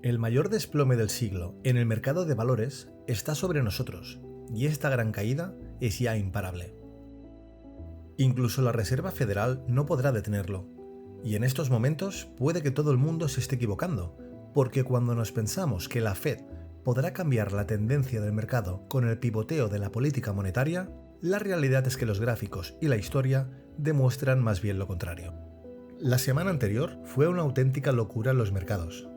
El mayor desplome del siglo en el mercado de valores está sobre nosotros, y esta gran caída es ya imparable. Incluso la Reserva Federal no podrá detenerlo, y en estos momentos puede que todo el mundo se esté equivocando, porque cuando nos pensamos que la Fed podrá cambiar la tendencia del mercado con el pivoteo de la política monetaria, la realidad es que los gráficos y la historia demuestran más bien lo contrario. La semana anterior fue una auténtica locura en los mercados.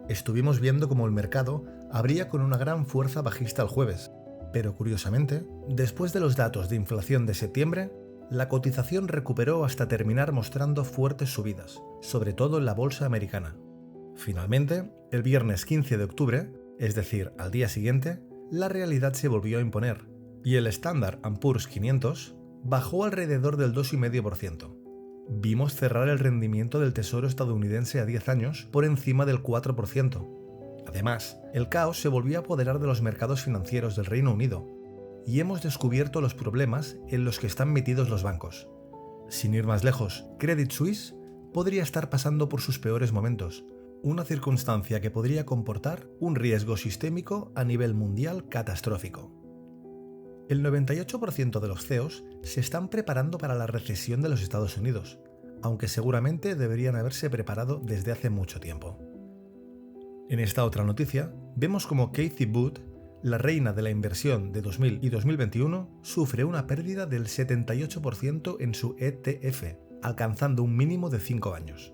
Estuvimos viendo cómo el mercado abría con una gran fuerza bajista el jueves, pero curiosamente, después de los datos de inflación de septiembre, la cotización recuperó hasta terminar mostrando fuertes subidas, sobre todo en la bolsa americana. Finalmente, el viernes 15 de octubre, es decir, al día siguiente, la realidad se volvió a imponer, y el Standard & Poor's 500 bajó alrededor del 2,5%. Vimos cerrar el rendimiento del Tesoro estadounidense a 10 años por encima del 4%. Además, el caos se volvió a apoderar de los mercados financieros del Reino Unido, y hemos descubierto los problemas en los que están metidos los bancos. Sin ir más lejos, Credit Suisse podría estar pasando por sus peores momentos, una circunstancia que podría comportar un riesgo sistémico a nivel mundial catastrófico. El 98% de los CEOs se están preparando para la recesión de los Estados Unidos, aunque seguramente deberían haberse preparado desde hace mucho tiempo. En esta otra noticia, vemos como Cathie Wood, la reina de la inversión de 2000 y 2021, sufre una pérdida del 78% en su ETF, alcanzando un mínimo de 5 años.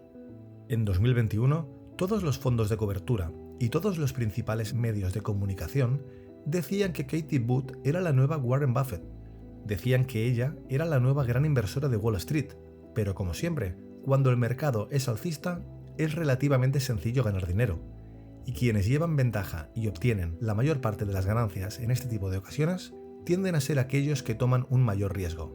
En 2021, todos los fondos de cobertura y todos los principales medios de comunicación decían que Cathie Wood era la nueva Warren Buffett. Decían que ella era la nueva gran inversora de Wall Street, pero como siempre, cuando el mercado es alcista, es relativamente sencillo ganar dinero, y quienes llevan ventaja y obtienen la mayor parte de las ganancias en este tipo de ocasiones tienden a ser aquellos que toman un mayor riesgo.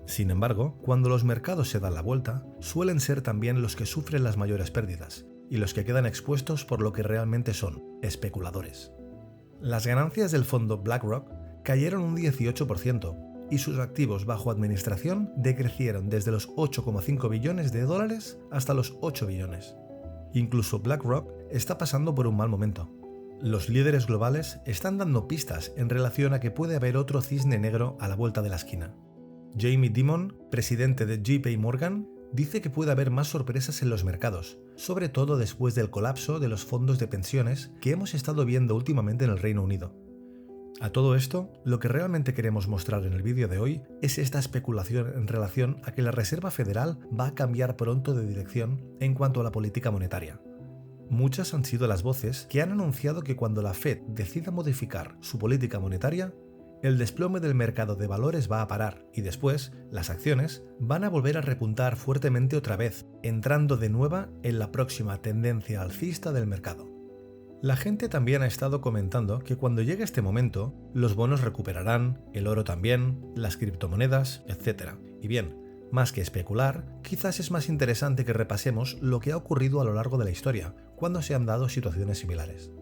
Sin embargo, cuando los mercados se dan la vuelta, suelen ser también los que sufren las mayores pérdidas, y los que quedan expuestos por lo que realmente son, especuladores. Las ganancias del fondo BlackRock cayeron un 18% y sus activos bajo administración decrecieron desde los 8,5 billones de dólares hasta los 8 billones. Incluso BlackRock está pasando por un mal momento. Los líderes globales están dando pistas en relación a que puede haber otro cisne negro a la vuelta de la esquina. Jamie Dimon, presidente de JP Morgan, dice que puede haber más sorpresas en los mercados, sobre todo después del colapso de los fondos de pensiones que hemos estado viendo últimamente en el Reino Unido. A todo esto, lo que realmente queremos mostrar en el vídeo de hoy es esta especulación en relación a que la Reserva Federal va a cambiar pronto de dirección en cuanto a la política monetaria. Muchas han sido las voces que han anunciado que cuando la Fed decida modificar su política monetaria, el desplome del mercado de valores va a parar y después las acciones van a volver a repuntar fuertemente otra vez, entrando de nueva en la próxima tendencia alcista del mercado. La gente también ha estado comentando que cuando llegue este momento, los bonos recuperarán, el oro también, las criptomonedas, etc. Y bien, más que especular, quizás es más interesante que repasemos lo que ha ocurrido a lo largo de la historia, cuando se han dado situaciones similares.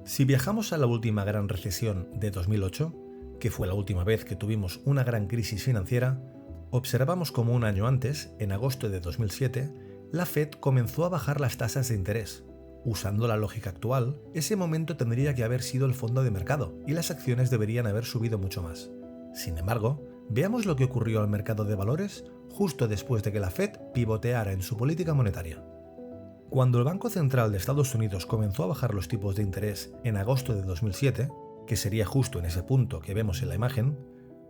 Si viajamos a la última gran recesión de 2008, que fue la última vez que tuvimos una gran crisis financiera, observamos como un año antes, en agosto de 2007, la Fed comenzó a bajar las tasas de interés. Usando la lógica actual, ese momento tendría que haber sido el fondo de mercado y las acciones deberían haber subido mucho más. Sin embargo, veamos lo que ocurrió al mercado de valores justo después de que la Fed pivoteara en su política monetaria. Cuando el Banco Central de Estados Unidos comenzó a bajar los tipos de interés en agosto de 2007, que sería justo en ese punto que vemos en la imagen,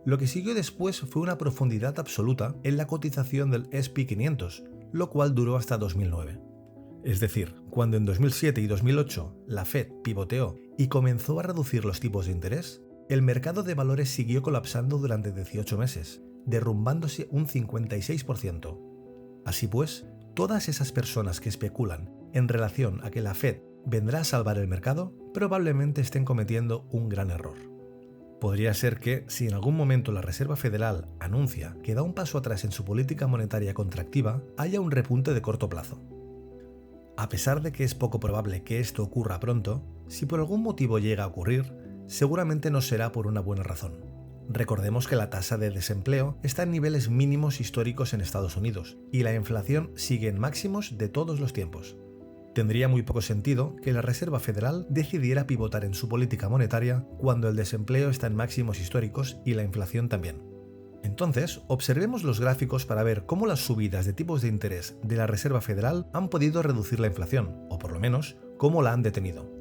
lo que siguió después fue una profundidad absoluta en la cotización del S&P 500, lo cual duró hasta 2009. Es decir, cuando en 2007 y 2008 la Fed pivoteó y comenzó a reducir los tipos de interés, el mercado de valores siguió colapsando durante 18 meses, derrumbándose un 56%. Así pues, todas esas personas que especulan en relación a que la Fed vendrá a salvar el mercado, probablemente estén cometiendo un gran error. Podría ser que, si en algún momento la Reserva Federal anuncia que da un paso atrás en su política monetaria contractiva, haya un repunte de corto plazo. A pesar de que es poco probable que esto ocurra pronto, si por algún motivo llega a ocurrir, seguramente no será por una buena razón. Recordemos que la tasa de desempleo está en niveles mínimos históricos en Estados Unidos y la inflación sigue en máximos de todos los tiempos. Tendría muy poco sentido que la Reserva Federal decidiera pivotar en su política monetaria cuando el desempleo está en máximos históricos y la inflación también. Entonces, observemos los gráficos para ver cómo las subidas de tipos de interés de la Reserva Federal han podido reducir la inflación, o por lo menos, cómo la han detenido.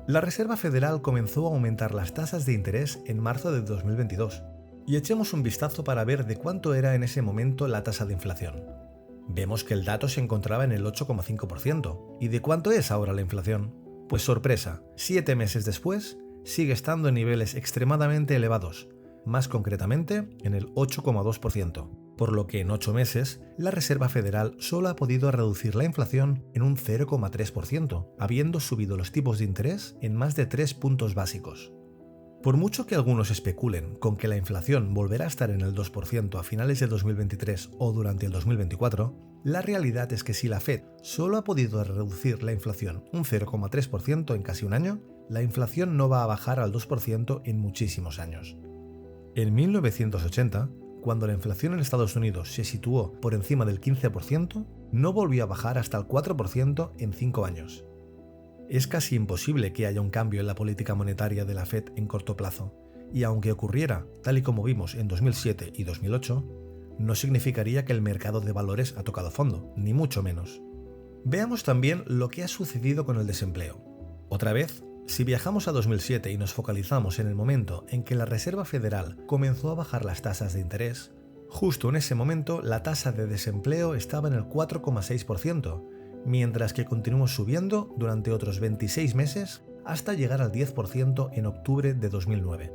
La Reserva Federal comenzó a aumentar las tasas de interés en marzo de 2022, y echemos un vistazo para ver de cuánto era en ese momento la tasa de inflación. Vemos que el dato se encontraba en el 8,5%. ¿Y de cuánto es ahora la inflación? Pues sorpresa, 7 meses después, sigue estando en niveles extremadamente elevados, más concretamente en el 8,2%, por lo que en 8 meses la Reserva Federal solo ha podido reducir la inflación en un 0,3%, habiendo subido los tipos de interés en más de 3 puntos básicos. Por mucho que algunos especulen con que la inflación volverá a estar en el 2% a finales de 2023 o durante el 2024, la realidad es que si la Fed solo ha podido reducir la inflación un 0,3% en casi un año, la inflación no va a bajar al 2% en muchísimos años. En 1980, cuando la inflación en Estados Unidos se situó por encima del 15%, no volvió a bajar hasta el 4% en 5 años. Es casi imposible que haya un cambio en la política monetaria de la Fed en corto plazo, y aunque ocurriera, tal y como vimos en 2007 y 2008, no significaría que el mercado de valores ha tocado fondo, ni mucho menos. Veamos también lo que ha sucedido con el desempleo. Otra vez, si viajamos a 2007 y nos focalizamos en el momento en que la Reserva Federal comenzó a bajar las tasas de interés, justo en ese momento la tasa de desempleo estaba en el 4,6%, mientras que continuó subiendo durante otros 26 meses hasta llegar al 10% en octubre de 2009.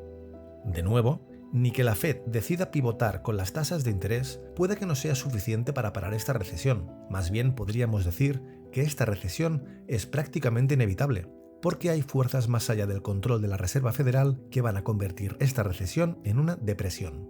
De nuevo, ni que la Fed decida pivotar con las tasas de interés puede que no sea suficiente para parar esta recesión. Más bien podríamos decir que esta recesión es prácticamente inevitable, porque hay fuerzas más allá del control de la Reserva Federal que van a convertir esta recesión en una depresión.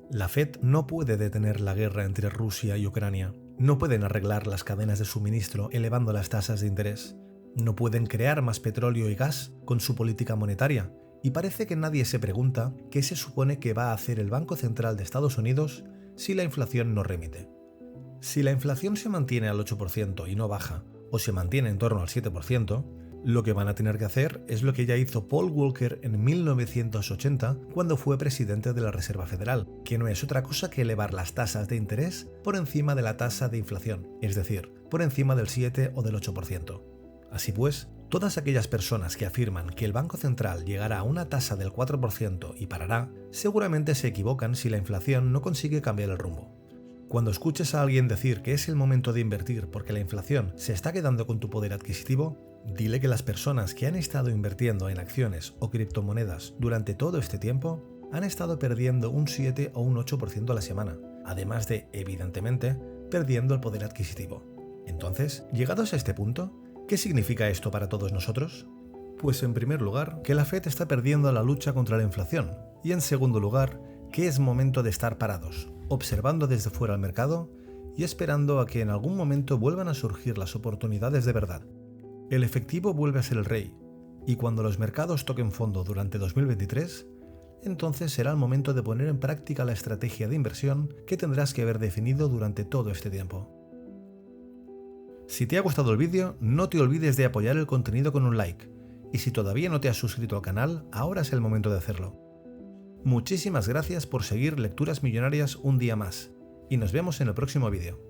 La Fed no puede detener la guerra entre Rusia y Ucrania. No pueden arreglar las cadenas de suministro elevando las tasas de interés. No pueden crear más petróleo y gas con su política monetaria. Y parece que nadie se pregunta qué se supone que va a hacer el Banco Central de Estados Unidos si la inflación no remite. Si la inflación se mantiene al 8% y no baja, o se mantiene en torno al 7%, lo que van a tener que hacer es lo que ya hizo Paul Volcker en 1980 cuando fue presidente de la Reserva Federal, que no es otra cosa que elevar las tasas de interés por encima de la tasa de inflación, es decir, por encima del 7 o del 8%. Así pues, todas aquellas personas que afirman que el Banco Central llegará a una tasa del 4% y parará, seguramente se equivocan si la inflación no consigue cambiar el rumbo. Cuando escuches a alguien decir que es el momento de invertir porque la inflación se está quedando con tu poder adquisitivo, dile que las personas que han estado invirtiendo en acciones o criptomonedas durante todo este tiempo han estado perdiendo un 7 o un 8% a la semana, además de, evidentemente, perdiendo el poder adquisitivo. Entonces, llegados a este punto, ¿qué significa esto para todos nosotros? Pues en primer lugar, que la Fed está perdiendo la lucha contra la inflación, y en segundo lugar, que es momento de estar parados, observando desde fuera el mercado y esperando a que en algún momento vuelvan a surgir las oportunidades de verdad. El efectivo vuelve a ser el rey, y cuando los mercados toquen fondo durante 2023, entonces será el momento de poner en práctica la estrategia de inversión que tendrás que haber definido durante todo este tiempo. Si te ha gustado el vídeo, no te olvides de apoyar el contenido con un like, y si todavía no te has suscrito al canal, ahora es el momento de hacerlo. Muchísimas gracias por seguir Lecturas Millonarias un día más, y nos vemos en el próximo vídeo.